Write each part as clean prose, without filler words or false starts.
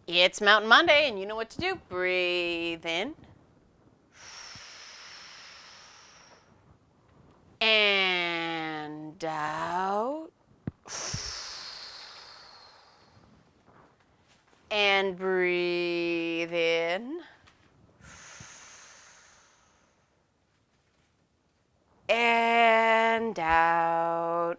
It's Mountain Monday, and you know what to do. Breathe in. And out. And breathe in. And out.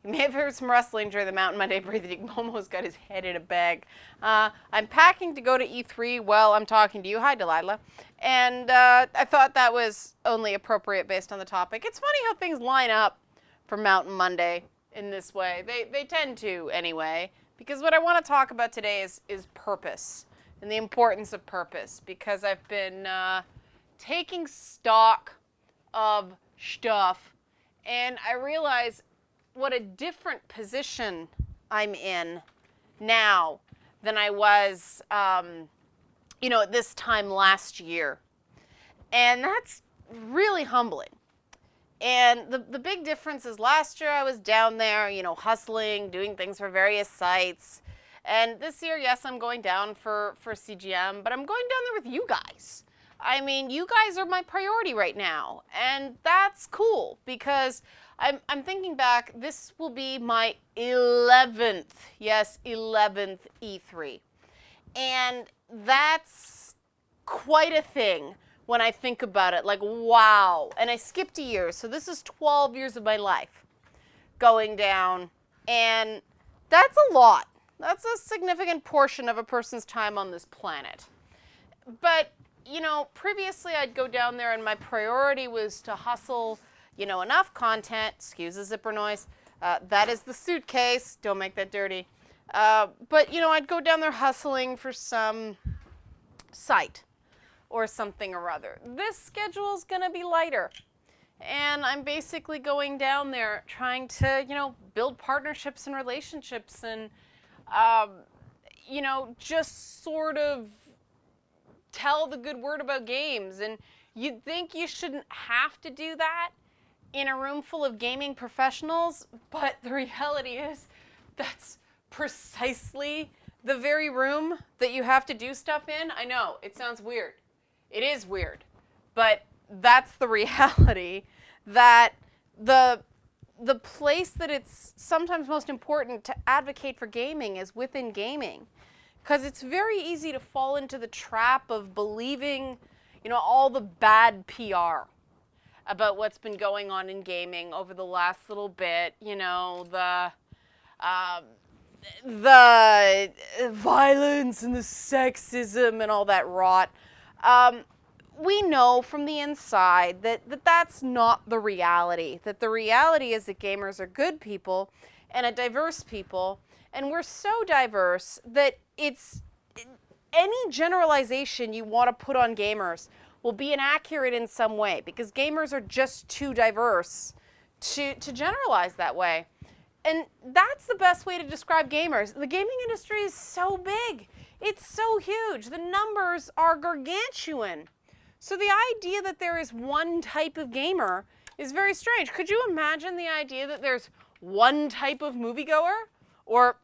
You may have heard some rustling during the Mountain Monday breathing. Momo's got his head in a bag. I'm packing to go to E3 while I'm talking to you. Hi, Delilah. And I thought that was only appropriate based on the topic. It's funny how things line up for Mountain Monday in this way. They tend to, anyway. Because what I want to talk about today is purpose and the importance of purpose. Because I've been taking stock of stuff, and I realize what a different position I'm in now than I was, at this time last year. And that's really humbling. And the big difference is last year I was down there, hustling, doing things for various sites. And this year, yes, I'm going down for CGM, but I'm going down there with you guys. I mean, you guys are my priority right now. And that's cool because I'm thinking back, this will be my 11th E3. And that's quite a thing when I think about it. Like, wow. And I skipped a year, so this is 12 years of my life going down. And that's a lot. That's a significant portion of a person's time on this planet. But, previously I'd go down there and my priority was to hustle enough content. Excuse the zipper noise. That is the suitcase. Don't make that dirty. But, I'd go down there hustling for some site or something or other. This schedule's going to be lighter. And I'm basically going down there trying to, build partnerships and relationships and, just sort of tell the good word about games. And you'd think you shouldn't have to do that in a room full of gaming professionals, but the reality is that's precisely the very room that you have to do stuff in. I know, it sounds weird. It is weird, but that's the reality, that the place that it's sometimes most important to advocate for gaming is within gaming. Because it's very easy to fall into the trap of believing, all the bad PR about what's been going on in gaming over the last little bit, the violence and the sexism and all that rot. We know from the inside that that's not the reality. That the reality is that gamers are good people and a diverse people. And we're so diverse that any generalization you want to put on gamers will be inaccurate in some way because gamers are just too diverse to generalize that way. And that's the best way to describe gamers. The gaming industry is so big. It's so huge. The numbers are gargantuan. So the idea that there is one type of gamer is very strange. Could you imagine the idea that there's one type of moviegoer? Or,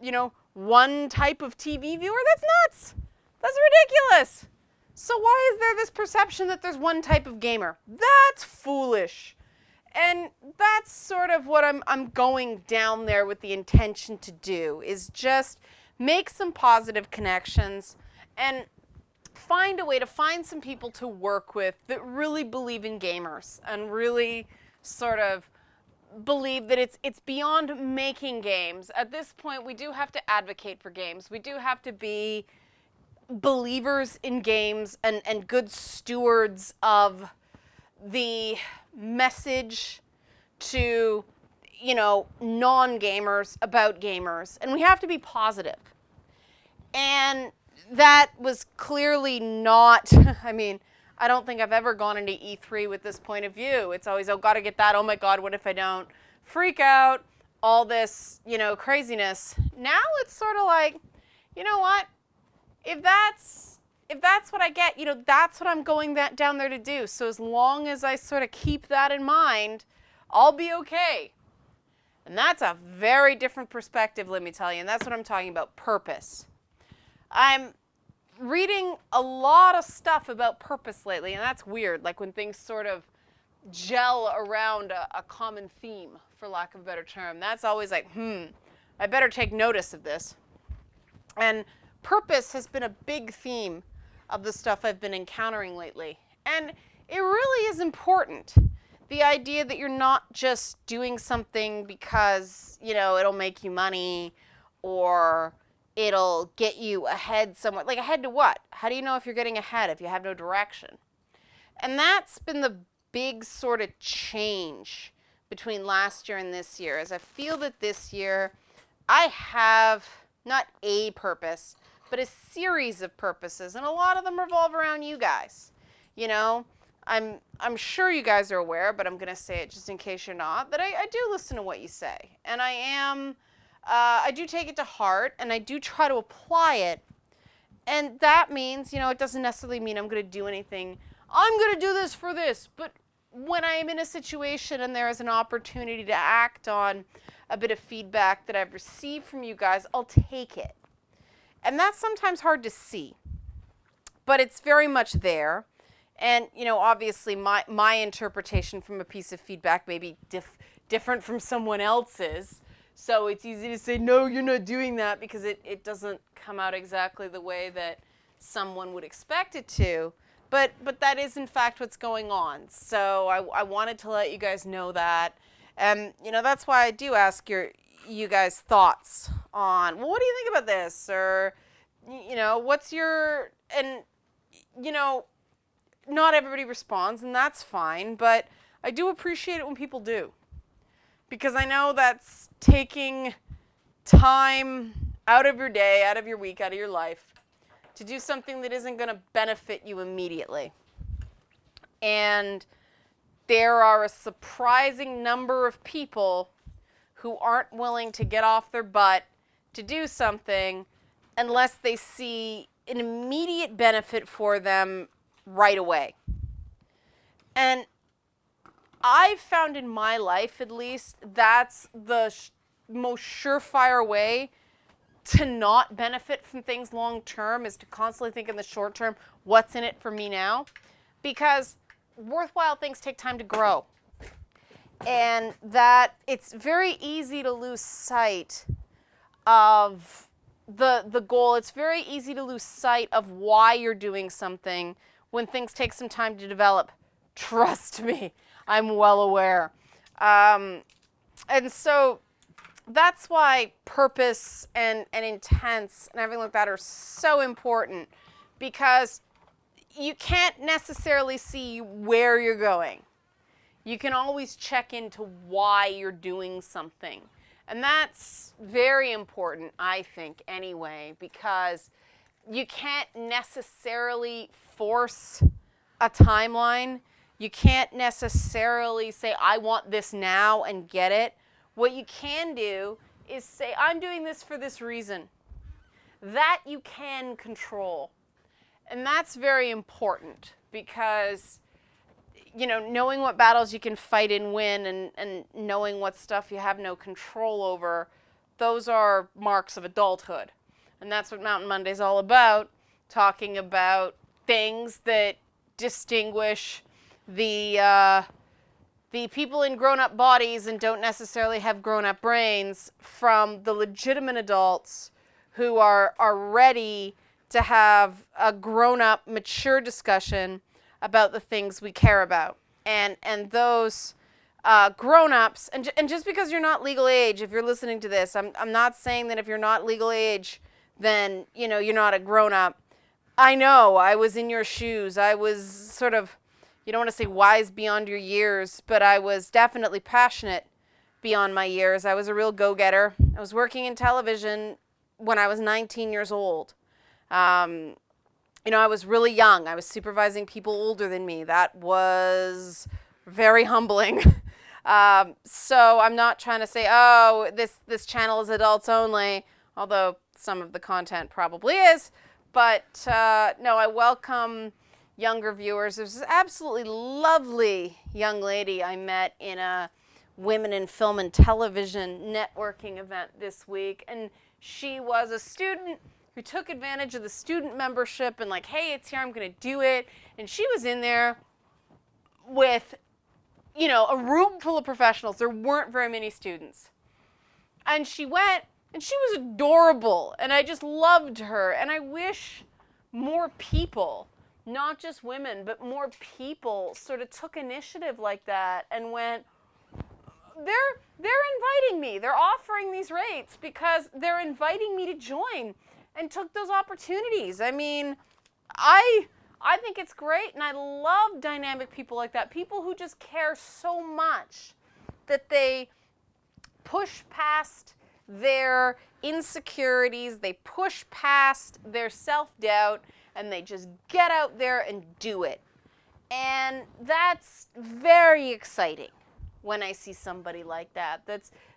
one type of TV viewer? That's nuts. That's ridiculous. So why is there this perception that there's one type of gamer? That's foolish. And that's sort of what I'm going down there with the intention to do, is just make some positive connections and find a way to find some people to work with that really believe in gamers and really sort of believe that it's beyond making games. At this point, we do have to advocate for games. We do have to be believers in games and good stewards of the message to, non-gamers about gamers. And we have to be positive. And that was clearly not, I don't think I've ever gone into E3 with this point of view. It's always, gotta get that, oh my God, what if I don't? Freak out, all this, craziness. Now it's sort of like, you know what? If that's what I get, that's what I'm going down there to do. So as long as I sort of keep that in mind, I'll be okay. And that's a very different perspective, let me tell you. And that's what I'm talking about, purpose. I'm reading a lot of stuff about purpose lately, and that's weird, like when things sort of gel around a common theme, for lack of a better term. That's always like, I better take notice of this. And purpose has been a big theme of the stuff I've been encountering lately. And it really is important. The idea that you're not just doing something because, it'll make you money or it'll get you ahead somewhere. Like, ahead to what? How do you know if you're getting ahead if you have no direction? And that's been the big sort of change between last year and this year, is I feel that this year I have not a purpose, but a series of purposes, and a lot of them revolve around you guys. I'm sure you guys are aware, but I'm going to say it just in case you're not, that I do listen to what you say. And I do take it to heart, and I do try to apply it. And that means, it doesn't necessarily mean I'm going to do anything. I'm going to do this for this. But when I am in a situation and there is an opportunity to act on a bit of feedback that I've received from you guys, I'll take it. And that's sometimes hard to see. But it's very much there. And, obviously my interpretation from a piece of feedback may be different from someone else's. So it's easy to say, no, you're not doing that, because it doesn't come out exactly the way that someone would expect it to. But that is, in fact, what's going on. So I wanted to let you guys know that. And, that's why I do ask you guys' thoughts on, well, what do you think about this? Or, what's your, and, not everybody responds, and that's fine, but I do appreciate it when people do. Because I know that's taking time out of your day, out of your week, out of your life, to do something that isn't going to benefit you immediately. And there are a surprising number of people who aren't willing to get off their butt to do something unless they see an immediate benefit for them right away. And I've found in my life, at least, that's the most surefire way to not benefit from things long term, is to constantly think in the short term, what's in it for me now? Because worthwhile things take time to grow. And that it's very easy to lose sight of the goal. It's very easy to lose sight of why you're doing something when things take some time to develop. Trust me, I'm well aware. And so that's why purpose and intents and everything like that are so important, because you can't necessarily see where you're going. You can always check into why you're doing something. And that's very important, I think, anyway, because you can't necessarily force a timeline. You can't necessarily say, I want this now, and get it. What you can do is say, I'm doing this for this reason. That you can control. And that's very important, because, knowing what battles you can fight and win, and knowing what stuff you have no control over, those are marks of adulthood. And that's what Mountain Monday's all about, talking about things that distinguish the people in grown-up bodies and don't necessarily have grown-up brains from the legitimate adults who are ready to have a grown-up, mature discussion about the things we care about. And those grown-ups, and just because you're not legal age, if you're listening to this, I'm not saying that if you're not legal age, then, you're not a grown-up. I know, I was in your shoes. I was sort of, you don't want to say wise beyond your years, but I was definitely passionate beyond my years. I was a real go-getter. I was working in television when I was 19 years old. I was really young. I was supervising people older than me. That was very humbling. So I'm not trying to say, oh, this channel is adults only, although some of the content probably is. But no, I welcome younger viewers. There's this absolutely lovely young lady I met in a Women in Film and Television networking event this week, and she was a student who took advantage of the student membership and like, hey, it's here, I'm gonna do it. And she was in there with, a room full of professionals. There weren't very many students. And she went, and she was adorable, and I just loved her. And I wish more people, not just women, but more people sort of took initiative like that and went, they're inviting me. They're offering these rates because they're inviting me to join, and took those opportunities. I mean, I think it's great, and I love dynamic people like that. People who just care so much that they push past their insecurities, they push past their self-doubt, and they just get out there and do it. And that's very exciting when I see somebody like that.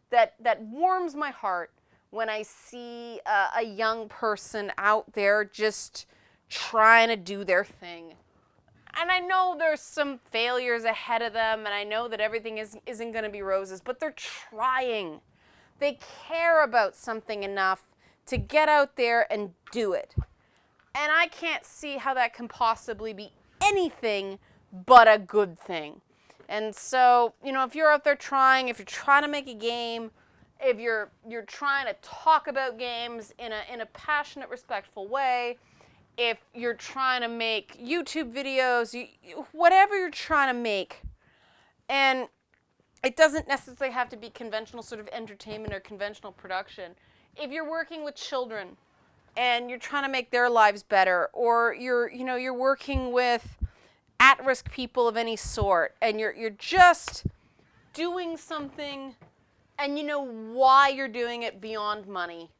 That warms my heart when I see a young person out there just trying to do their thing. And I know there's some failures ahead of them, and I know that everything isn't going to be roses, but they're trying. They care about something enough to get out there and do it. And I can't see how that can possibly be anything but a good thing. And so, if you're out there trying, if you're trying to make a game, if you're trying to talk about games in a passionate, respectful way, if you're trying to make YouTube videos, whatever you're trying to make, and it doesn't necessarily have to be conventional sort of entertainment or conventional production. If you're working with children and you're trying to make their lives better, or you're working with at-risk people of any sort, and you're just doing something and you know why you're doing it beyond money,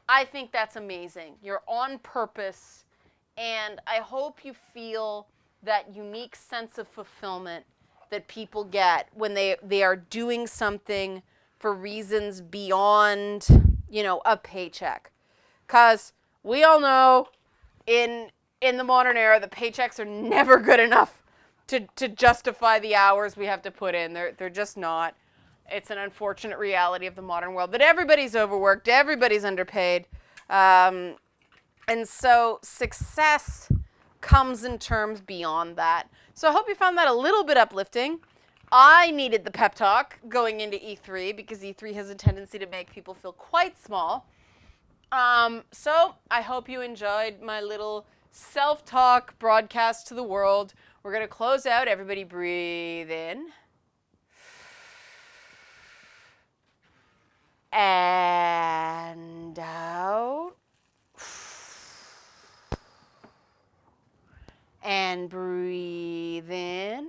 I think that's amazing. You're on purpose, and I hope you feel that unique sense of fulfillment that people get when they are doing something for reasons beyond, a paycheck. Because we all know in the modern era, the paychecks are never good enough to justify the hours we have to put in. They're just not. It's an unfortunate reality of the modern world that everybody's overworked, everybody's underpaid. And so success comes in terms beyond that. So I hope you found that a little bit uplifting. I needed the pep talk going into E3 because E3 has a tendency to make people feel quite small. So I hope you enjoyed my little self-talk broadcast to the world. We're going to close out. Everybody breathe in. And out. And breathe in.